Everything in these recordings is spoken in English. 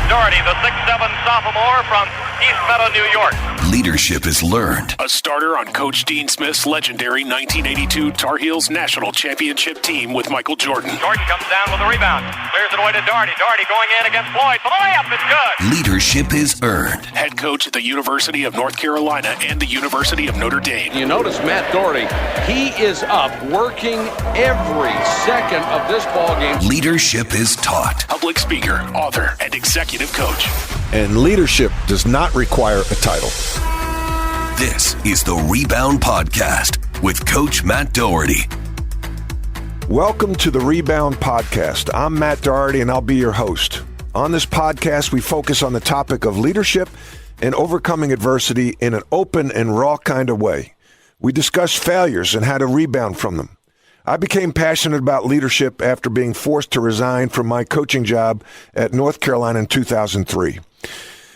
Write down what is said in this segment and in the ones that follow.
Doherty, the 6'7" sophomore from East Meadow, New York. Leadership is learned. A starter on Coach Dean Smith's legendary 1982 Tar Heels National Championship team with Michael Jordan. Jordan comes down with a rebound. Clears it away to Doherty. Doherty going in against Floyd for the layup. It's good. Leadership is earned. Head coach at the University of North Carolina and the University of Notre Dame. You notice Matt Doherty, he is up working every second of this ball game. Leadership is taught. Public speaker, author, and executive coach. And leadership does not require a title. This is the Rebound Podcast with Coach Matt Doherty. Welcome to the Rebound Podcast. I'm Matt Doherty, and I'll be your host. On this podcast, we focus on the topic of leadership and overcoming adversity in an open and raw kind of way. We discuss failures and how to rebound from them. I became passionate about leadership after being forced to resign from my coaching job at North Carolina in 2003.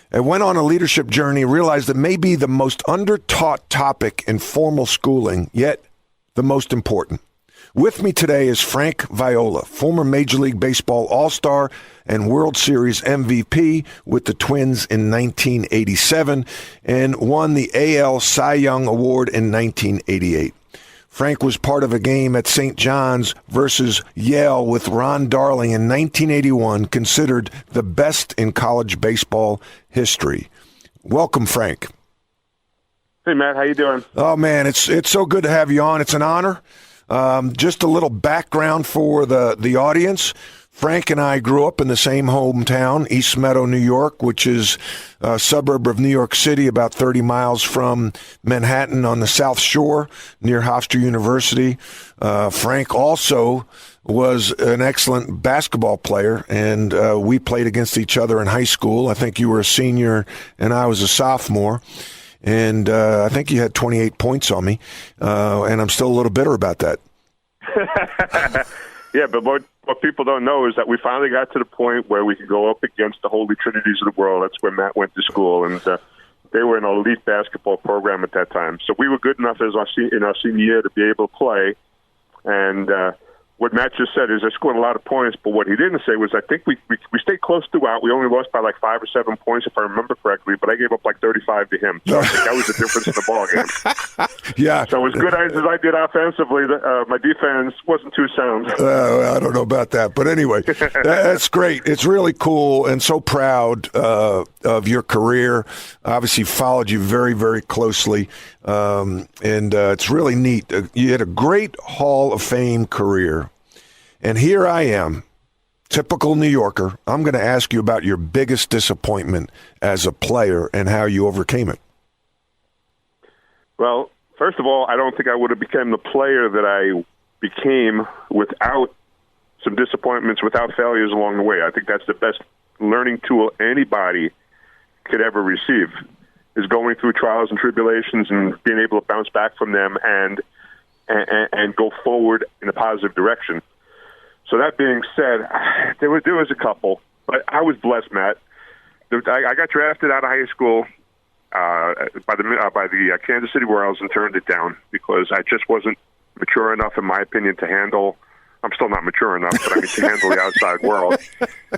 I went on a leadership journey, realized that maybe the most under-taught topic in formal schooling, yet the most important. With me today is Frank Viola, former Major League Baseball All-Star and World Series MVP with the Twins in 1987 and won the AL Cy Young Award in 1988. Frank was part of a game at St. John's versus Yale with Ron Darling in 1981, considered the best in college baseball history. Welcome, Frank. Hey, Matt. How you doing? Oh, man, it's so good to have you on. It's an honor. Just a little background for the audience. Frank and I grew up in the same hometown, East Meadow, New York, which is a suburb of New York City, about 30 miles from Manhattan on the South Shore near Hofstra University. Frank also was an excellent basketball player, and we played against each other in high school. I think you were a senior and I was a sophomore. And I think you had 28 points on me, and I'm still a little bitter about that. Yeah, but what people don't know is that we finally got to the point where we could go up against the holy trinities of the world. That's where Matt went to school, and they were an elite basketball program at that time. So we were good enough in our senior year to be able to play. And what Matt just said is I scored a lot of points, but what he didn't say was I think we stayed close throughout. We only lost by like 5 or 7 points, if I remember correctly, but I gave up like 35 to him. So I think that was the difference in the ball game. Yeah. So as good as I did offensively, my defense wasn't too sound. I don't know about that. But anyway, that's great. It's really cool and so proud of your career. Obviously followed you very, very closely. And it's really neat. You had a great Hall of Fame career. And here I am, typical New Yorker. I'm going to ask you about your biggest disappointment as a player and how you overcame it. Well, first of all, I don't think I would have become the player that I became without some disappointments, without failures along the way. I think that's the best learning tool anybody could ever receive, is going through trials and tribulations and being able to bounce back from them and go forward in a positive direction. So that being said, there was a couple, but I was blessed, Matt. I got drafted out of high school by the Kansas City Royals and turned it down because I just wasn't mature enough, in my opinion, to handle. I'm still not mature enough, but I mean to handle the outside world.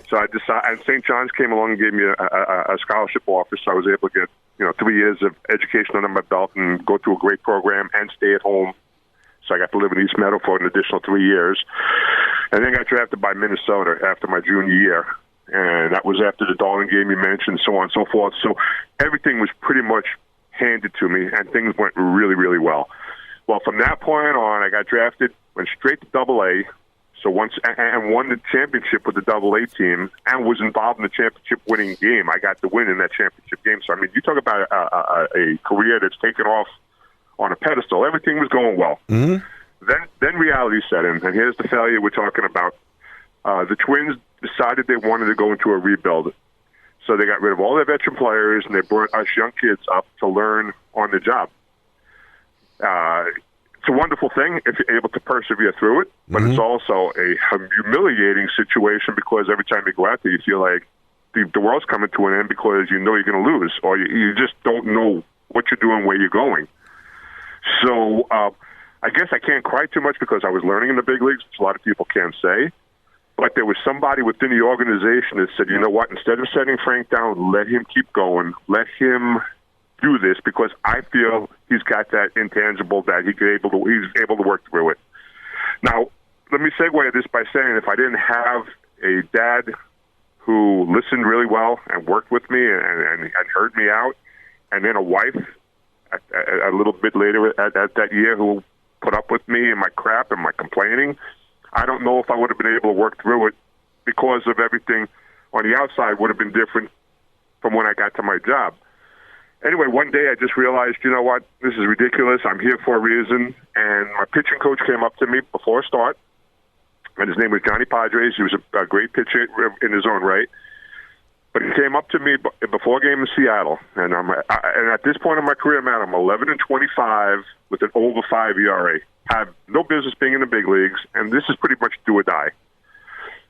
So I decided, and St. John's came along and gave me a scholarship offer, so I was able to get 3 years of education under my belt and go through a great program and stay at home. So I got to live in East Meadow for an additional 3 years. And then got drafted by Minnesota after my junior year. And that was after the Darling game you mentioned, so on and so forth. So everything was pretty much handed to me, and things went really, really well. Well, from that point on, I got drafted, went straight to Double-A, and won the championship with the Double-A team, and was involved in the championship-winning game. I got the win in that championship game. So, I mean, you talk about a career that's taken off on a pedestal. Everything was going well. Mm-hmm. Then reality set in, and here's the failure we're talking about. The Twins decided they wanted to go into a rebuild. So they got rid of all their veteran players, and they brought us young kids up to learn on the job. It's a wonderful thing if you're able to persevere through it, but it's also a humiliating situation because every time you go out there, you feel like the world's coming to an end because you know you're going to lose, or you just don't know what you're doing, where you're going. So I guess I can't cry too much because I was learning in the big leagues, which a lot of people can't say. But there was somebody within the organization that said, you know what, instead of setting Frank down, let him keep going. Let him do this, because I feel he's got that intangible that he's able to work through it. Now, let me segue this by saying, if I didn't have a dad who listened really well and worked with me and heard me out, and then a wife a little bit later at that year who put up with me and my crap and my complaining, I don't know if I would have been able to work through it, because of everything on the outside would have been different from when I got to my job. Anyway, one day I just realized, you know what, this is ridiculous. I'm here for a reason. And my pitching coach came up to me before a start, and his name was Johnny Padres. He was a great pitcher in his own right. But he came up to me before a game in Seattle, and at this point in my career, Matt, I'm 11-25 with an over 5 ERA. I have no business being in the big leagues, and this is pretty much do or die.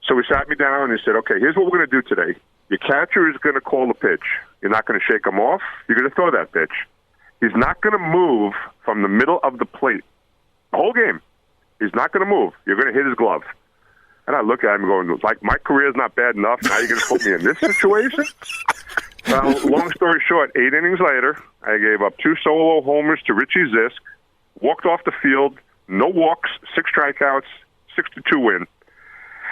So he sat me down and he said, okay, here's what we're going to do today. Your catcher is going to call the pitch. You're not going to shake him off. You're going to throw that pitch. He's not going to move from the middle of the plate the whole game. He's not going to move. You're going to hit his glove. And I look at him going, like, my career's not bad enough. Now you're going to put me in this situation? Well, long story short, 8 innings later, I gave up 2 solo homers to Richie Zisk, walked off the field, no walks, 6 strikeouts, 6-2 win.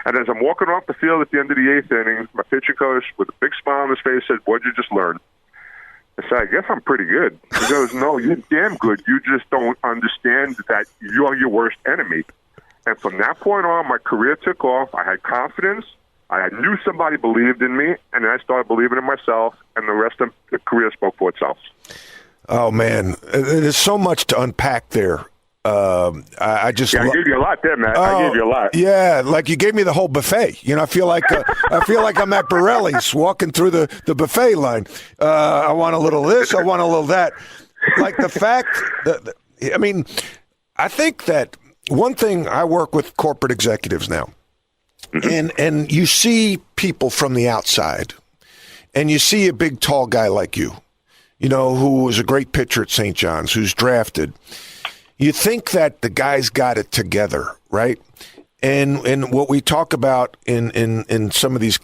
And as I'm walking off the field at the end of the 8th inning, my pitcher coach, with a big smile on his face, said, what'd you just learn? I said, I guess I'm pretty good. He goes, no, you're damn good. You just don't understand that you're your worst enemy. And from that point on, my career took off. I had confidence. I knew somebody believed in me, and then I started believing in myself, and the rest of the career spoke for itself. Oh, man. There's so much to unpack there. I gave you a lot there, Matt. I gave you a lot. Yeah, like you gave me the whole buffet. You know, I feel like I'm at Borelli's walking through the buffet line. I want a little this, I want a little that. Like the fact that, I mean, I think that one thing, I work with corporate executives now, and you see people from the outside, and you see a big tall guy like you know, who was a great pitcher at St. John's, who's drafted. You think that the guy's got it together, right? And what we talk about in some of these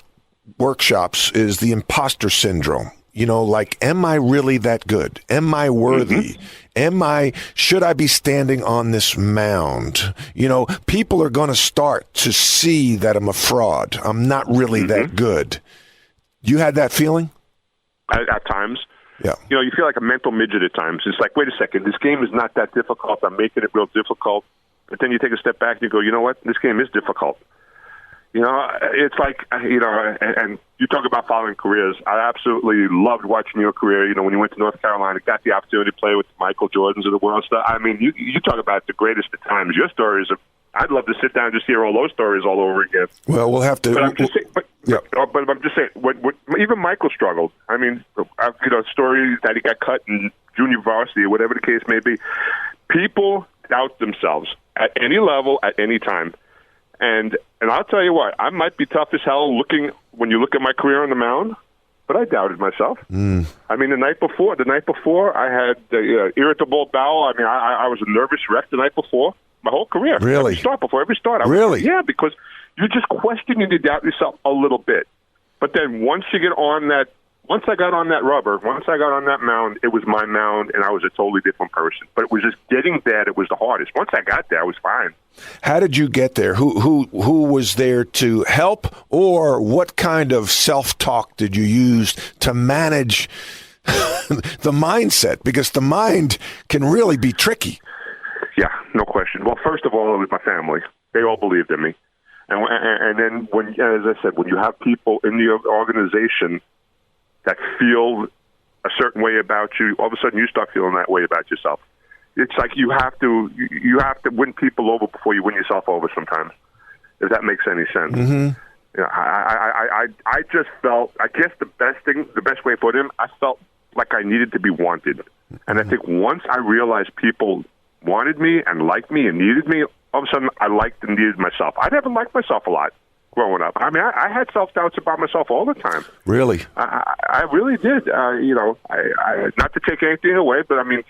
workshops is the imposter syndrome. You know, like, am I really that good? Am I worthy? Should I be standing on this mound? You know, people are going to start to see that I'm a fraud. I'm not really that good. You had that feeling? At times. Yeah. You know, you feel like a mental midget at times. It's like, wait a second, this game is not that difficult. I'm making it real difficult. But then you take a step back and you go, you know what? This game is difficult. You know, it's like, you know, and you talk about following careers. I absolutely loved watching your career. You know, when you went to North Carolina, got the opportunity to play with Michael Jordans of the world stuff. I mean, you talk about the greatest of times. Your stories are, I'd love to sit down and just hear all those stories all over again. Well, we'll have to. But I'm just saying, but I'm just saying, what, even Michael struggled. I mean, you know, stories that he got cut in junior varsity or whatever the case may be. People doubt themselves at any level, at any time. And I'll tell you what, I might be tough as hell when you look at my career on the mound, but I doubted myself. I mean, the night before, I had irritable bowel. I mean, I was a nervous wreck the night before. My whole career. Really? Before every start. Yeah, because you just question and you doubt yourself a little bit. But then once I got on that rubber, once I got on that mound, it was my mound, and I was a totally different person. But it was just getting there that was the hardest. Once I got there, I was fine. How did you get there? Who was there to help, or what kind of self-talk did you use to manage the mindset? Because the mind can really be tricky. Yeah, no question. Well, first of all, it was my family. They all believed in me. And then, as I said, when you have people in the organization that feel a certain way about you, all of a sudden you start feeling that way about yourself. It's like you have to win people over before you win yourself over sometimes, if that makes any sense. You know, I just felt, I guess the best way to put it, I felt like I needed to be wanted. And I think once I realized people wanted me and liked me and needed me, all of a sudden I liked and needed myself. I never liked myself a lot growing up. I mean, I had self-doubts about myself all the time. Really? I really did. You know, I not to take anything away, but I mean,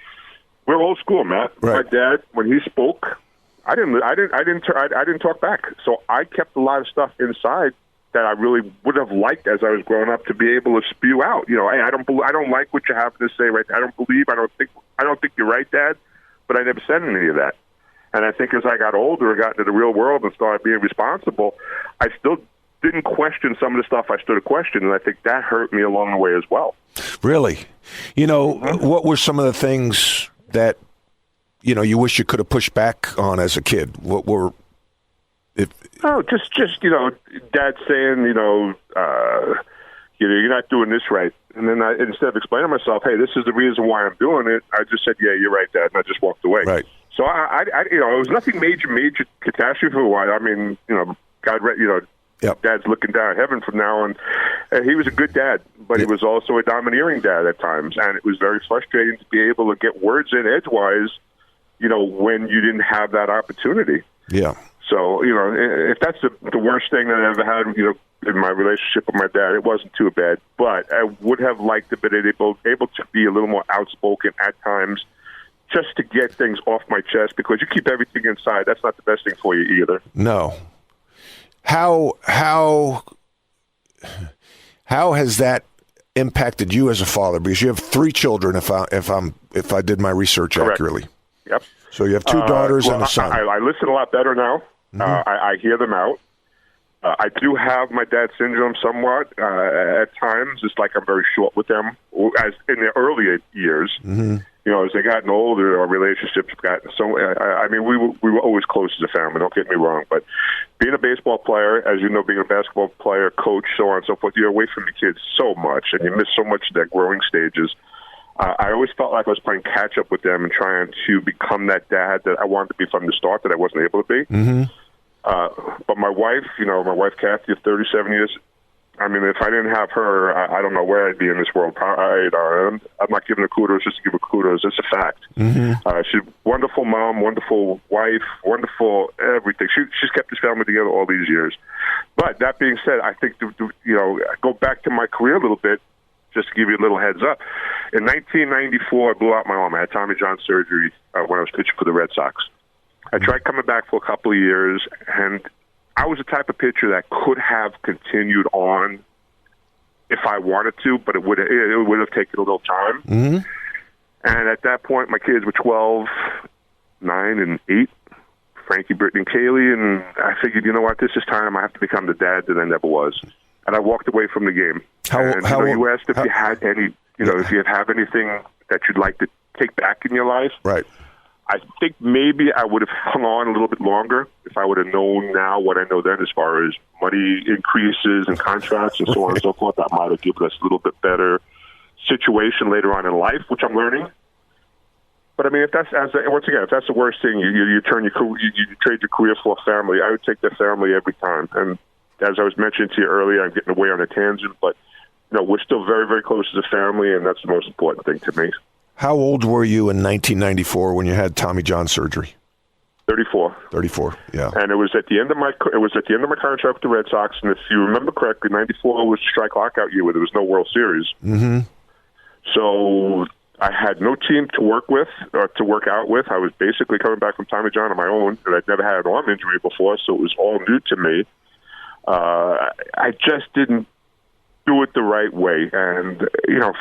we're old school, Matt. Right. My dad, when he spoke, I didn't talk back. So I kept a lot of stuff inside that I really would have liked as I was growing up to be able to spew out. You know, hey, I don't like what you have to say right now. I don't think you're right, Dad. But I never said any of that. And I think as I got older and got into the real world and started being responsible, I still didn't question some of the stuff I stood to question, and I think that hurt me along the way as well. Really? You know, what were some of the things that, you know, you wish you could have pushed back on as a kid? What were... just you know, Dad saying, you're not doing this right. And then instead of explaining to myself, hey, this is the reason why I'm doing it, I just said, yeah, you're right, Dad, and I just walked away. Right. So it was nothing major catastrophe for a while. I mean, God, Yep. Dad's looking down at heaven from now, and he was a good dad, but he was also a domineering dad at times, and it was very frustrating to be able to get words in edgewise, when you didn't have that opportunity. Yeah. So, if that's the worst thing that I ever had, in my relationship with my dad, it wasn't too bad. But I would have liked to be able to be a little more outspoken at times, just to get things off my chest, because you keep everything inside. That's not the best thing for you either. No. How has that impacted you as a father? Because you have 3 children, if I did my research Correct. accurately. Yep. So you have 2 daughters and a son. I listen a lot better now. Mm-hmm. I hear them out. I do have my dad syndrome somewhat at times. It's like I'm very short with them, as in the earlier years. Mm-hmm. As they gotten older, our relationships have gotten so. We were always close as a family. Don't get me wrong, but being a baseball player, as you know, being a basketball player, coach, so on and so forth, you're away from the kids so much, and you miss so much of their growing stages. I always felt like I was playing catch up with them and trying to become that dad that I wanted to be from the start that I wasn't able to be. Mm-hmm. But my wife, Kathy, of 37 years. I mean, if I didn't have her, I don't know where I'd be in this world. I'm not giving her kudos just to give her kudos. It's a fact. Mm-hmm. She's a wonderful mom, wonderful wife, wonderful everything. She's kept this family together all these years. But that being said, I think, go back to my career a little bit, just to give you a little heads up. In 1994, I blew out my arm. I had Tommy John surgery when I was pitching for the Red Sox. I tried coming back for a couple of years, and I was the type of pitcher that could have continued on if I wanted to, but it would have taken a little time. Mm-hmm. And at that point, my kids were 12, 9, and 8, Frankie, Brittany, and Kaylee, and I figured, you know what, this is time I have to become the dad that I never was. And I walked away from the game. You asked if you had any, if you have anything that you'd like to take back in your life. Right. I think maybe I would have hung on a little bit longer if I would have known now what I know then as far as money increases and contracts and so on and so forth. That might have given us a little bit better situation later on in life, which I'm learning. But I mean, if that's the worst thing, you trade your career for a family. I would take that family every time. And as I was mentioning to you earlier, I'm getting away on a tangent, but we're still very, very close as a family, and that's the most important thing to me. How old were you in 1994 when you had Tommy John surgery? 34. 34, yeah. And it was at the end of my contract with the Red Sox, and if you remember correctly, 94 was strike lockout year where there was no World Series. Mm-hmm. So I had no team to work with or to work out with. I was basically coming back from Tommy John on my own, and I'd never had an arm injury before, so it was all new to me. I just didn't do it the right way. And,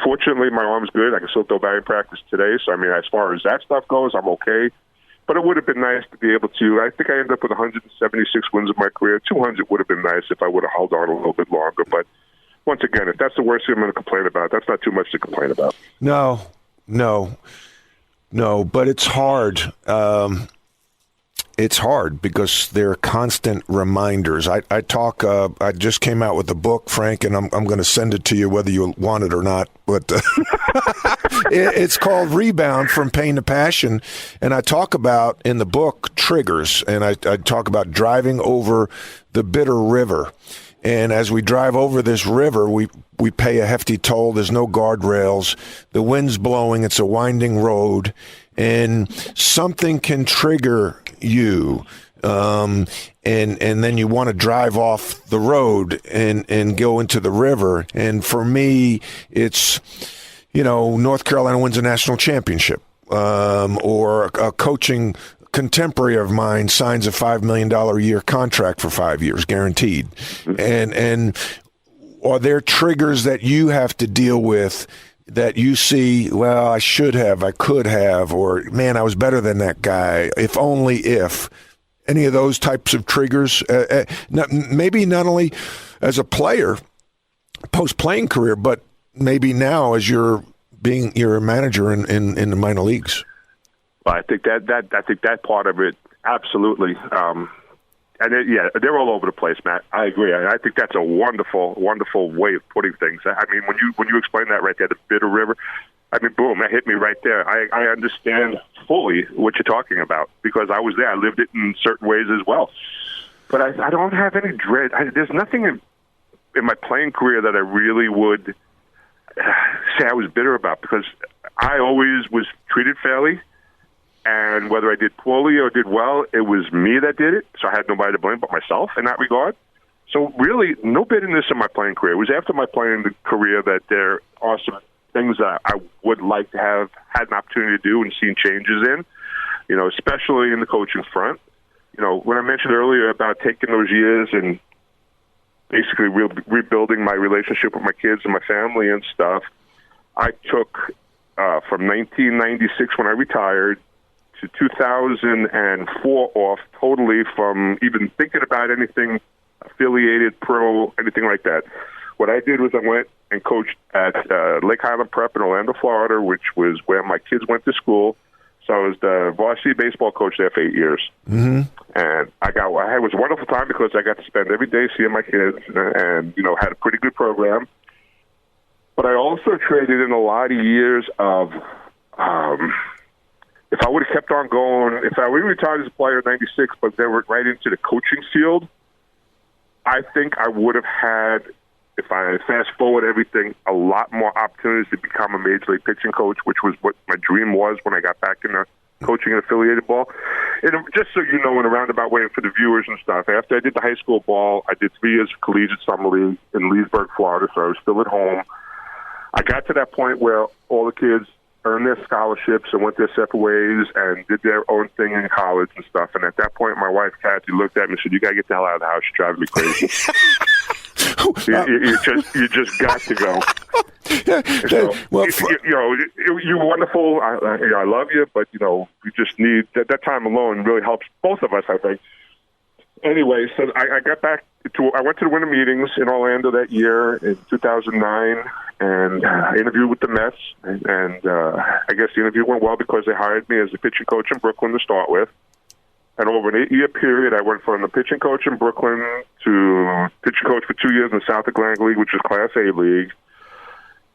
fortunately, my arm's good. I can still go back and practice today. So, I mean, as far as that stuff goes, I'm okay. But it would have been nice to be able to. I think I ended up with 176 wins in my career. 200 would have been nice if I would have held on a little bit longer. But once again, if that's the worst thing I'm going to complain about, that's not too much to complain about. No. But it's hard. It's hard because there are constant reminders. I just came out with a book, Frank, and I'm going to send it to you whether you want it or not. But it's called Rebound from Pain to Passion. And I talk about in the book triggers, and I talk about driving over the bitter river. And as we drive over this river, we pay a hefty toll. There's no guardrails. The wind's blowing. It's a winding road. And something can trigger you, and then you want to drive off the road and go into the river. And for me, it's, North Carolina wins a national championship, or a coaching contemporary of mine signs a $5 million a year contract for 5 years, guaranteed. And are there triggers that you have to deal with that you see, well, I should have, I could have, or, man, I was better than that guy, if only if? Any of those types of triggers? Maybe not only as a player, post-playing career, but maybe now as you're a manager in the minor leagues. Well, I think that part of it, absolutely. They're all over the place, Matt. I agree. I think that's a wonderful, wonderful way of putting things. I mean, when you explain that right there, the Bitter River, I mean, boom, that hit me right there. I understand fully what you're talking about because I was there. I lived it in certain ways as well. But I don't have any dread. There's nothing in my playing career that I really would say I was bitter about because I always was treated fairly. And whether I did poorly or did well, it was me that did it. So I had nobody to blame but myself in that regard. So really, no bitterness in my playing career. It was after my playing career that there are some things that I would like to have had an opportunity to do and seen changes in, especially in the coaching front. When I mentioned earlier about taking those years and basically rebuilding my relationship with my kids and my family and stuff, I took from 1996 when I retired to 2004 off totally from even thinking about anything affiliated, pro, anything like that. What I did was I went and coached at Lake Highland Prep in Orlando, Florida, which was where my kids went to school. So I was the varsity baseball coach there for 8 years. Mm-hmm. And it was a wonderful time because I got to spend every day seeing my kids and had a pretty good program. But I also traded in a lot of years of if I would have kept on going, if I would have retired as a player in 96, but then went right into the coaching field, I think I would have had, if I fast forward everything, a lot more opportunities to become a major league pitching coach, which was what my dream was when I got back into coaching and affiliated ball. And just so you know, in a roundabout way for the viewers and stuff, after I did the high school ball, I did 3 years of collegiate summer league in Leesburg, Florida, so I was still at home. I got to that point where all the kids earned their scholarships and went their separate ways and did their own thing in college and stuff. And at that point, my wife, Kathy, looked at me and said, "You got to get the hell out of the house. You're driving me crazy. you just got to go." So, you're wonderful. I love you, but, you just need that time alone really helps both of us, I think. Anyway, so I got back I went to the winter meetings in Orlando that year in 2009, and I interviewed with the Mets, and I guess the interview went well because they hired me as the pitching coach in Brooklyn to start with. And over an 8-year period, I went from the pitching coach in Brooklyn to pitching coach for 2 years in the South Atlantic League, which is Class A League.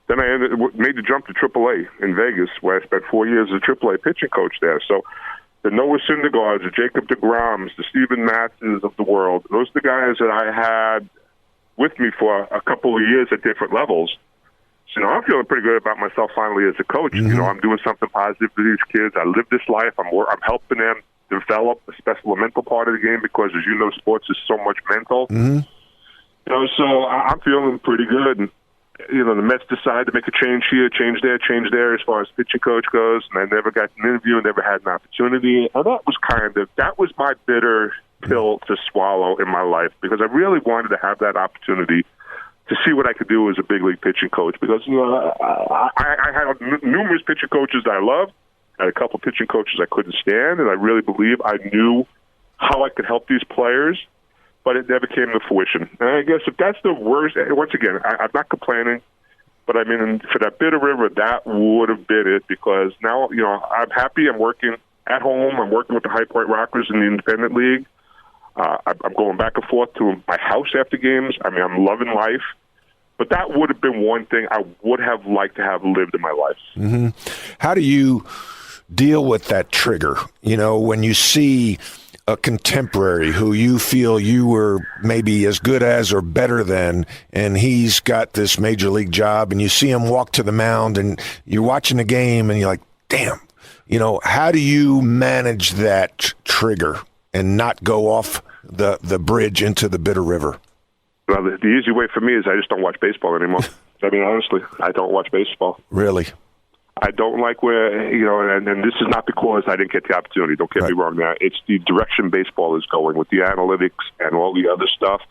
Then I made the jump to AAA in Vegas, where I spent 4 years as a AAA pitching coach there. So the Noah Syndergaards, the Jacob deGroms, the Steven Matthews of the world, those are the guys that I had with me for a couple of years at different levels. So, I'm feeling pretty good about myself finally as a coach. Mm-hmm. I'm doing something positive for these kids. I live this life. I'm helping them develop, especially the mental part of the game, because, as you know, sports is so much mental. Mm-hmm. So I'm feeling pretty good. And, the Mets decided to make a change here, change there as far as pitching coach goes, and I never got an interview, never had an opportunity. And that was my bitter pill to swallow in my life, because I really wanted to have that opportunity to see what I could do as a big league pitching coach, because I had numerous pitching coaches that I loved. I had a couple pitching coaches I couldn't stand, and I really believe I knew how I could help these players, but it never came to fruition. And I guess if that's the worst, once again, I'm not complaining, but I mean, for that Bitter River, that would have been it, because now, I'm happy. I'm working at home. I'm working with the High Point Rockers in the Independent League. I'm going back and forth to my house after games. I mean, I'm loving life. But that would have been one thing I would have liked to have lived in my life. Mm-hmm. How do you deal with that trigger? When you see a contemporary who you feel you were maybe as good as or better than, and he's got this major league job, and you see him walk to the mound, and you're watching the game, and you're like, damn. How do you manage that trigger and not go off the bridge into the Bitter River? Well, the easy way for me is I just don't watch baseball anymore. I mean, honestly, I don't watch baseball. Really? I don't like where, and this is not because I didn't get the opportunity. Don't get me wrong now. It's the direction baseball is going with the analytics and all the other stuff.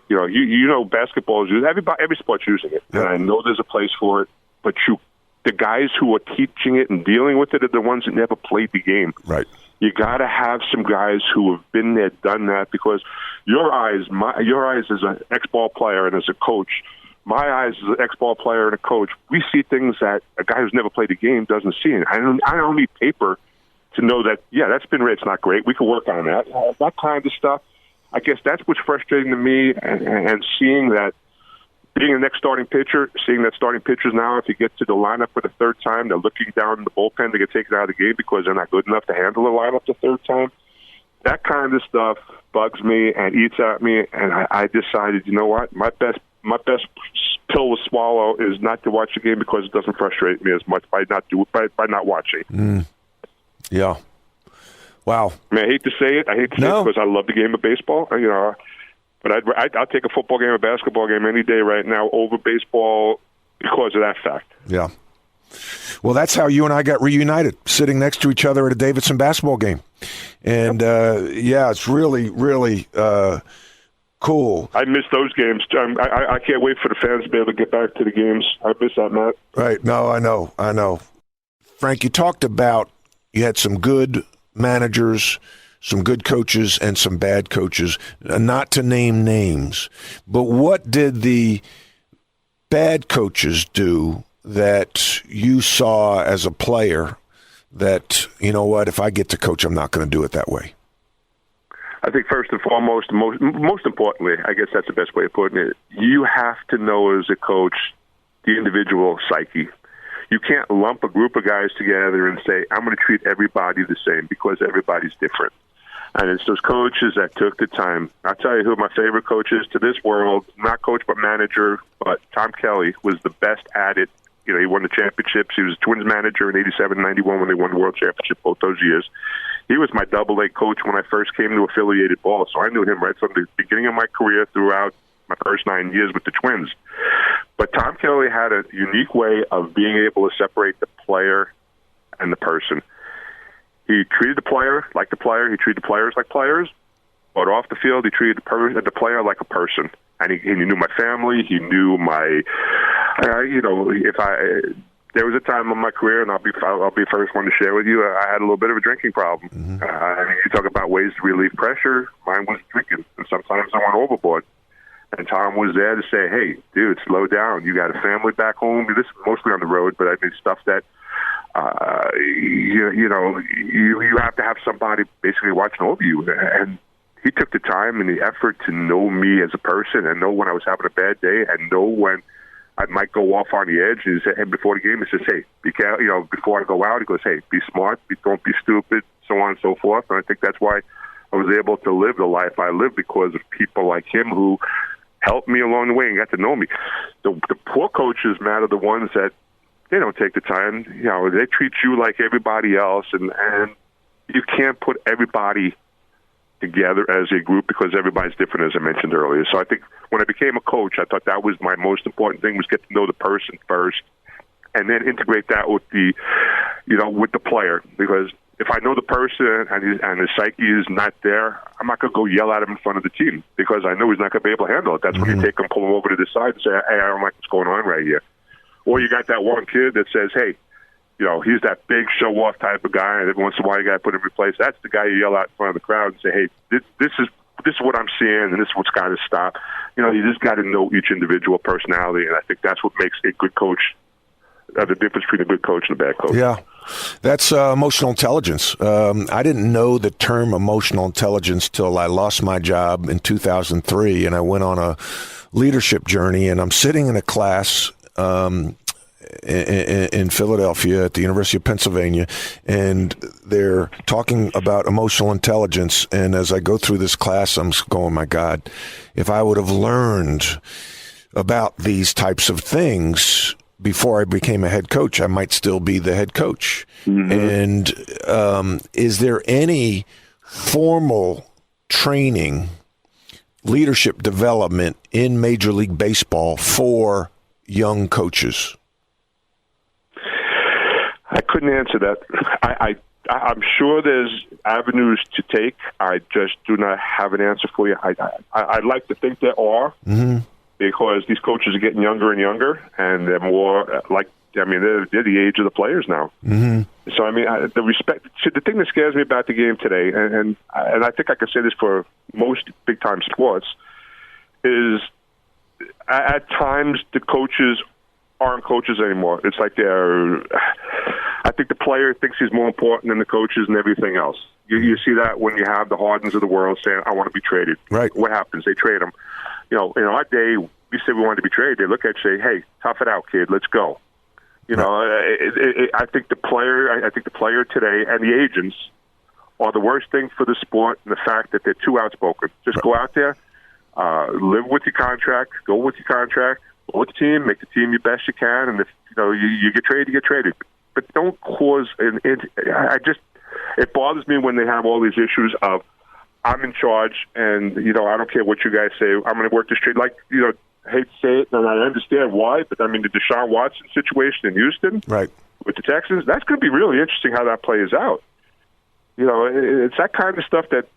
Basketball is using every sport's using it, and I know there's a place for it. But the guys who are teaching it and dealing with it are the ones that never played the game. Right. You got to have some guys who have been there, done that, because your eyes as an ex-ball player and as a coach, my eyes as an ex-ball player and a coach, we see things that a guy who's never played the game doesn't see. And I don't need paper to know that, that's been it's not great. We can work on that. That kind of stuff. I guess that's what's frustrating to me, and seeing that, being the next starting pitcher, seeing that starting pitchers now, if you get to the lineup for the third time, they're looking down the bullpen to get taken out of the game because they're not good enough to handle the lineup the third time. That kind of stuff bugs me and eats at me, and I decided, you know what, my best pill to swallow is not to watch the game because it doesn't frustrate me as much by not watching. Yeah. Wow. I mean, I hate to say it because I love the game of baseball, but I'll take a football game, a basketball game any day right now over baseball because of that fact. Yeah. Well, that's how you and I got reunited, sitting next to each other at a Davidson basketball game. And, it's really, really cool. I miss those games. I can't wait for the fans to be able to get back to the games. I miss that, Matt. Right. No, I know. Frank, you talked about you had some good managers, some good coaches, and some bad coaches, not to name names. But what did the bad coaches do that you saw as a player that, you know what, if I get to coach, I'm not going to do it that way? I think first and foremost, most importantly, I guess that's the best way of putting it, you have to know as a coach the individual psyche. You can't lump a group of guys together and say, I'm going to treat everybody the same because everybody's different. And it's those coaches that took the time. I'll tell you who my favorite coach is to this world, not coach but manager, but Tom Kelly was the best at it. He won the championships. He was Twins manager in 87 and 91 when they won the World Championship both those years. He was my double-A coach when I first came to affiliated ball, so I knew him right from the beginning of my career throughout my first 9 years with the Twins. But Tom Kelly had a unique way of being able to separate the player and the person. He treated the player like the player. He treated the players like players. But off the field, he treated the player like a person. And he knew my family. He knew my, there was a time in my career, and I'll be the first one to share with you, I had a little bit of a drinking problem. Mm-hmm. You talk about ways to relieve pressure. Mine was drinking, and sometimes I went overboard. And Tom was there to say, hey, dude, slow down. You got a family back home. This is mostly on the road, but I mean stuff that, you have to have somebody basically watching over you. And he took the time and the effort to know me as a person and know when I was having a bad day and know when I might go off on the edge. And he said, before the game, he says, hey, be careful. Before I go out, he goes, hey, be smart. Don't be stupid, so on and so forth. And I think that's why I was able to live the life I live because of people like him who helped me along the way and got to know me. The poor coaches, Matt, are the ones that they don't take the time. They treat you like everybody else, and you can't put everybody together as a group because everybody's different, as I mentioned earlier. So I think when I became a coach, I thought that was my most important thing, was get to know the person first and then integrate that with the player. Because if I know the person and his psyche is not there, I'm not going to go yell at him in front of the team because I know he's not going to be able to handle it. That's when you take him, pull him over to the side and say, hey, I don't like what's going on right here. Or you got that one kid that says, hey, he's that big show-off type of guy, and every once in a while you got to put him in place. That's the guy you yell at in front of the crowd and say, hey, this is what I'm seeing, and this is what's got to stop. You just got to know each individual personality, and I think that's what makes a good coach, the difference between a good coach and a bad coach. Yeah, that's emotional intelligence. I didn't know the term emotional intelligence till I lost my job in 2003, and I went on a leadership journey, and I'm sitting in a class in Philadelphia at the University of Pennsylvania, and they're talking about emotional intelligence. And as I go through this class, I'm going, my God, if I would have learned about these types of things before I became a head coach, I might still be the head coach. Mm-hmm. And is there any formal training, leadership development in Major League Baseball for young coaches? I couldn't answer that. I'm sure there's avenues to take. I just do not have an answer for you. I'd like to think there are, because these coaches are getting younger and younger, and they're more they're the age of the players now. So, I mean, the respect. See, the thing that scares me about the game today, and I think I can say this for most big-time sports, is at times the coaches aren't coaches anymore. It's like I think the player thinks he's more important than the coaches and everything else. You see that when you have the Hardens of the world saying, I want to be traded. Right. What happens? They trade them. In our day, we say we wanted to be traded. They look at you and say, hey, tough it out, kid. Let's go. I think the player today and the agents are the worst thing for the sport, and the fact that they're too outspoken. Just go out there, live with your contract, go with your contract, go with the team, make the team your best you can, and if you get traded, you get traded. But don't cause it bothers me when they have all these issues of I'm in charge, and I don't care what you guys say. I'm going to work this trade. I hate to say it, and I understand why, but I mean the Deshaun Watson situation in Houston, right, with the Texans, that's going to be really interesting how that plays out. It's that kind of stuff that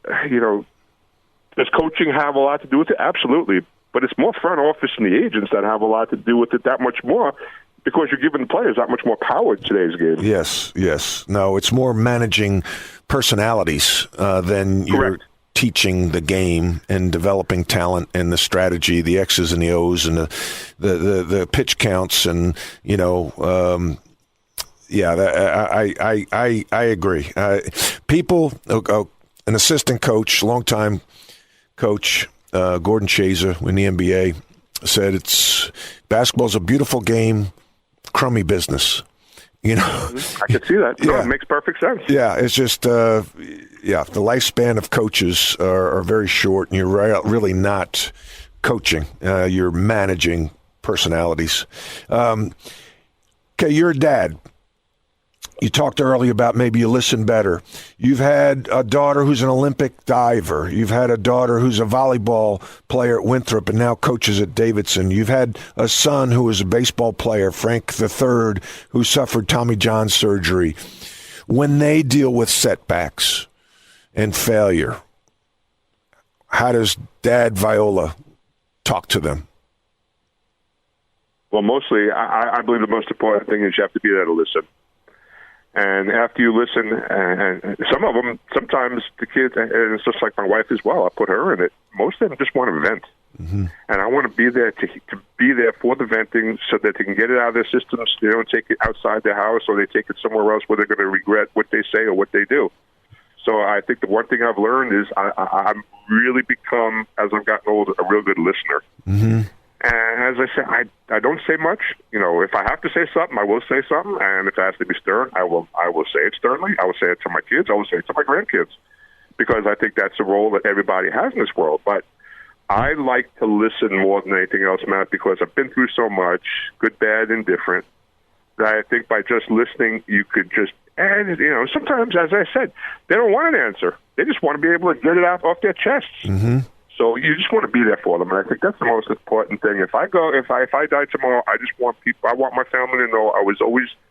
does coaching have a lot to do with it? Absolutely, but it's more front office and the agents that have a lot to do with it. That much more. Because you're giving the players that much more power in today's game. Yes. No, it's more managing personalities than you're teaching the game and developing talent and the strategy, the X's and the O's and the pitch counts and I agree. People, an assistant coach, longtime coach, Gordon Chaser in the NBA, said basketball's a beautiful game. Crummy business, I can see that. No, it makes perfect sense. Yeah, it's just, the lifespan of coaches are very short, and you're really not coaching. You're managing personalities. Okay, you're a dad. You talked earlier about maybe you listen better. You've had a daughter who's an Olympic diver. You've had a daughter who's a volleyball player at Winthrop and now coaches at Davidson. You've had a son who was a baseball player, Frank III, who suffered Tommy John surgery. When they deal with setbacks and failure, how does Dad Viola talk to them? Well, mostly, I believe the most important thing is you have to be there to listen. And after you listen, and some of them, sometimes the kids, and it's just like my wife as well, I put her in it. Most of them just want to vent. And I want to be there to be there for the venting so that they can get it out of their systems. They don't take it outside their house or they take it somewhere else where they're going to regret what they say or what they do. So I think the one thing I've learned is I've really become, as I've gotten older, a real good listener. And as I said, I don't say much. If I have to say something, I will say something. And if it has to be stern, I will say it sternly. I will say it to my kids. I will say it to my grandkids, because I think that's the role that everybody has in this world. But I like to listen more than anything else, Matt, because I've been through so much, good, bad, indifferent, that I think by just listening, you could just, and sometimes, as I said, they don't want an answer. They just want to be able to get it out off their chests. So you just want to be there for them, and I think that's the most important thing. If I die tomorrow, I want my family to know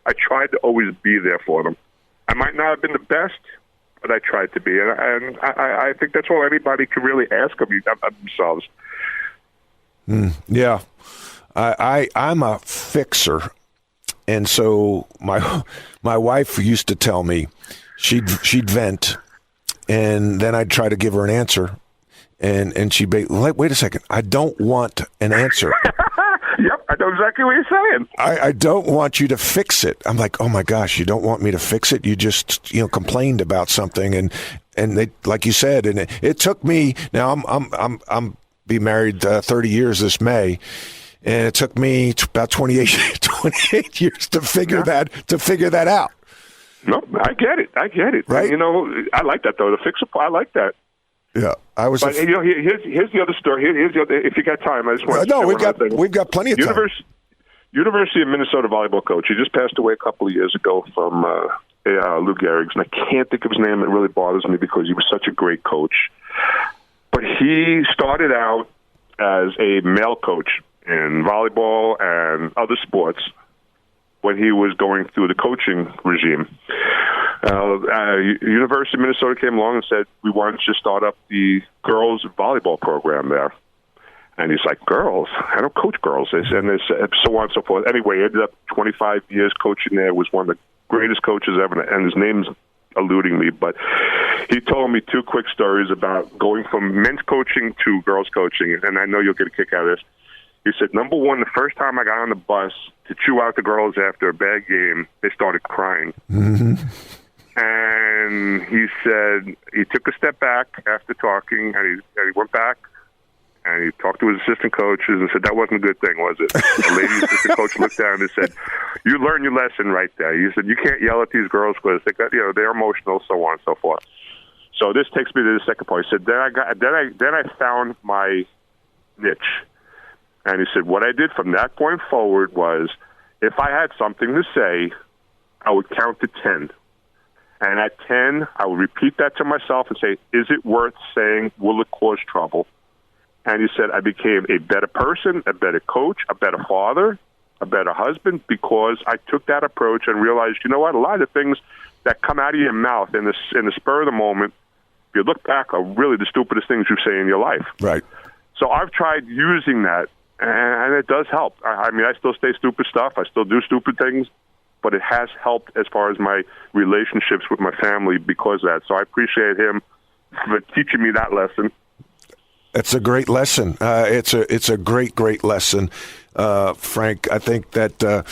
I tried to always be there for them. I might not have been the best, but I tried to be, and I think that's all anybody can really ask of themselves. Yeah, I'm a fixer, and so my wife used to tell me she'd vent, and then I'd try to give her an answer. And she'd be like, wait a second, I don't want an answer. Yep, I know exactly what you're saying. I don't want you to fix it. I'm like, oh my gosh, you don't want me to fix it? You just complained about something, and they, like you said, and it took me. Now I'm be married 30 years this May, and it took me about 28 years to figure that out. No, I get it. Right? I like that though. The fix it, I like that. Yeah, I was. But here's the other story. Here's the other. If you got time, I just want to. No, we've got plenty of time. University of Minnesota volleyball coach. He just passed away a couple of years ago from Lou Gehrig's, and I can't think of his name. It really bothers me because he was such a great coach. But he started out as a male coach in volleyball and other sports. when he was going through the coaching regime. University of Minnesota came along and said, we want you to start up the girls volleyball program there. And he's like, girls? I don't coach girls. And there's so on and so forth. Anyway, he ended up 25 years coaching there, was one of the greatest coaches ever, and his name's eluding me. But he told me two quick stories about going from men's coaching to girls coaching, and I know you'll get a kick out of this. He said, number one, the first time I got on the bus to chew out the girls after a bad game, they started crying. Mm-hmm. And he said he took a step back after talking, and he went back, and he talked to his assistant coaches and said, that wasn't a good thing, was it? The lady assistant coach looked down and said, you learned your lesson right there. He said, you can't yell at these girls because they're emotional, so on and so forth. So this takes me to the second point. He said, then I found my niche. And he said, what I did from that point forward was, if I had something to say, I would count to 10. And at 10, I would repeat that to myself and say, is it worth saying? Will it cause trouble? And he said, I became a better person, a better coach, a better father, a better husband, because I took that approach and realized, you know what, a lot of the things that come out of your mouth in the spur of the moment, if you look back, are really the stupidest things you say in your life. Right. So I've tried using that, and it does help. I mean, I still say stupid stuff. I still do stupid things, but it has helped as far as my relationships with my family because of that. So I appreciate him for teaching me that lesson. It's a great lesson. It's a great lesson, Frank. I think that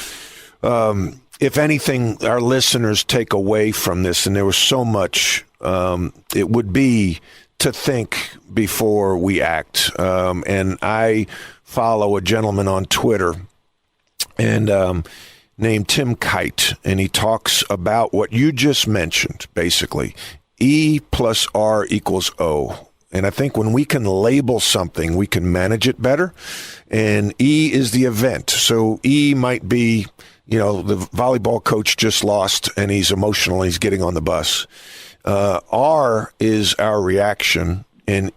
if anything, our listeners take away from this, and there was so much, it would be to think before we act. And I follow a gentleman on Twitter and named Tim Kite, and he talks about what you just mentioned, basically. E plus R equals O. And I think when we can label something, we can manage it better. And E is the event. So E might be, the volleyball coach just lost and he's emotional, he's getting on the bus. R is our reaction, and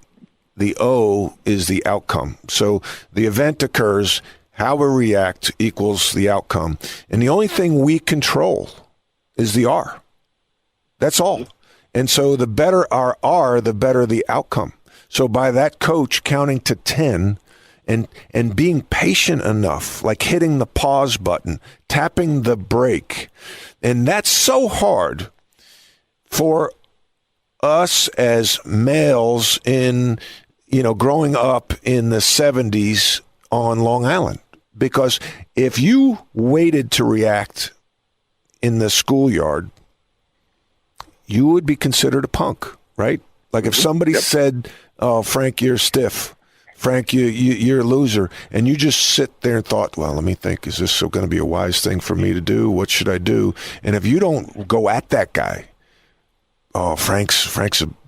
the O is the outcome. So the event occurs, how we react equals the outcome. And the only thing we control is the R. That's all. And so the better our R, the better the outcome. So by that coach counting to 10 and being patient enough, like hitting the pause button, tapping the brake. And that's so hard for us as males in, growing up in the 70s on Long Island. Because if you waited to react in the schoolyard, you would be considered a punk, right? Like if somebody said, oh, Frank, you're stiff. Frank, you're a loser. And you just sit there and thought, well, let me think, is this going to be a wise thing for me to do? What should I do? And if you don't go at that guy, oh,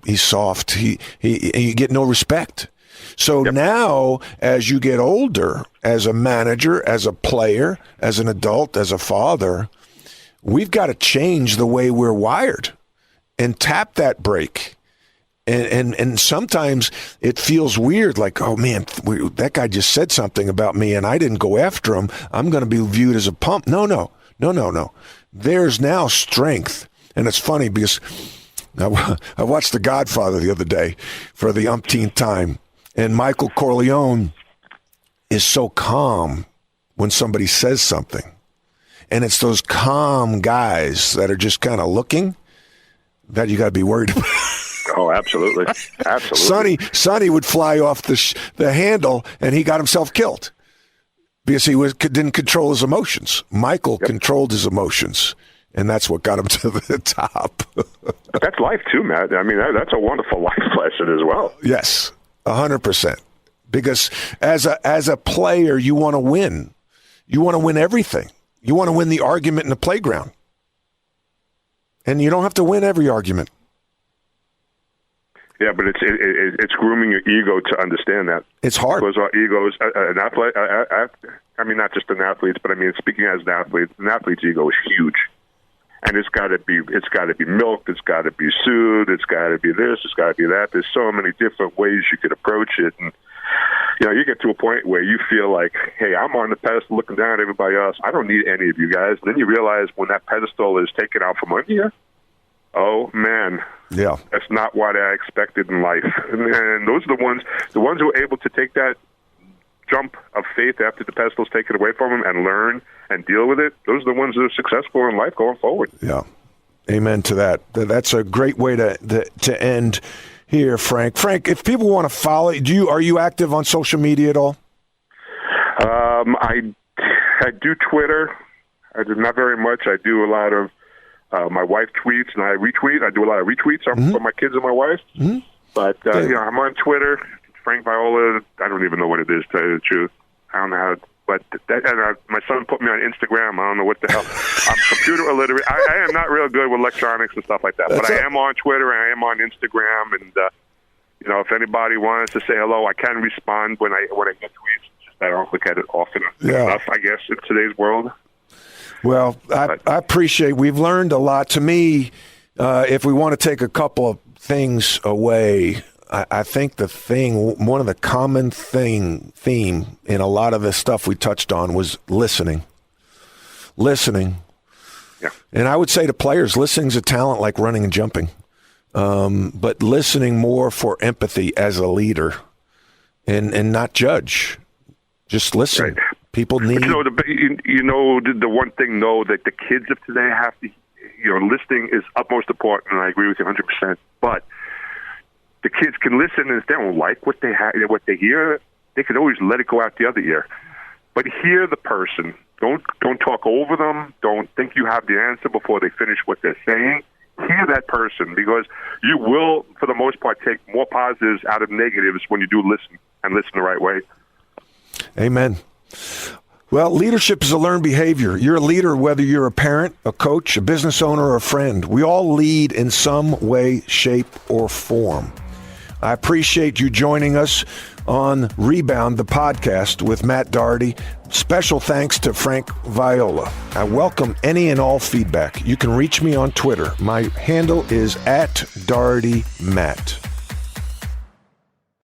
he's soft. You get no respect. So now, as you get older, as a manager, as a player, as an adult, as a father, we've got to change the way we're wired and tap that brake. And sometimes it feels weird, like, oh, man, that guy just said something about me and I didn't go after him. I'm going to be viewed as a pump. No. There's now strength. And it's funny because I watched The Godfather the other day for the umpteenth time. And Michael Corleone is so calm when somebody says something. And it's those calm guys that are just kind of looking that you got to be worried about. Oh, absolutely. Sonny would fly off the handle, and he got himself killed because he didn't control his emotions. Michael controlled his emotions, and that's what got him to the top. That's life too, Matt. I mean, that's a wonderful life lesson as well. Yes, 100%. Because as a player, you want to win. You want to win everything. You want to win the argument in the playground. And you don't have to win every argument. Yeah, but it's grooming your ego to understand that. It's hard. Because our egos, an athlete, I mean, not just an athlete, but I mean, speaking as an athlete's ego is huge. And it's got to be milked, it's got to be soothed, it's got to be this, it's got to be that. There's so many different ways you could approach it. And, you get to a point where you feel like, hey, I'm on the pedestal looking down at everybody else. I don't need any of you guys. And then you realize when that pedestal is taken out from under you, oh, man, that's not what I expected in life. And those are the ones who are able to take that jump of faith after the pedestal's taken away from them and learn and deal with it. Those are the ones that are successful in life going forward. Yeah. Amen to that. That's a great way to end here, Frank. Frank, if people want to follow, are you active on social media at all? I do Twitter. I do not very much. I do a lot of my wife tweets and I retweet. I do a lot of retweets for my kids and my wife. Mm-hmm. But I'm on Twitter. Frank Viola. I don't even know what it is, to tell you the truth. I don't know how. But my son put me on Instagram. I don't know what the hell. I'm computer illiterate. I am not real good with electronics and stuff like that. But I am on Twitter and I am on Instagram. And if anybody wants to say hello, I can respond when I get tweets. Just I don't look at it often enough, I guess, in today's world. Well, I appreciate. We've learned a lot. To me, if we want to take a couple of things away, I think one of the common theme in a lot of the stuff we touched on was listening. Yeah. And I would say to players, listening's a talent like running and jumping. But listening more for empathy as a leader and not judge. Just listen. Right. People need... the one thing, though, that the kids of today have to... listening is utmost important, and I agree with you 100%. But the kids can listen, and if they don't like what they hear, they can always let it go out the other ear. But hear the person. Don't talk over them. Don't think you have the answer before they finish what they're saying. Hear that person, because you will, for the most part, take more positives out of negatives when you do listen, and listen the right way. Amen. Well, leadership is a learned behavior. You're a leader whether you're a parent, a coach, a business owner, or a friend. We all lead in some way, shape, or form. I appreciate you joining us on Rebound, the podcast with Matt Doherty. Special thanks to Frank Viola. I welcome any and all feedback. You can reach me on Twitter. My handle is @DohertyMatt.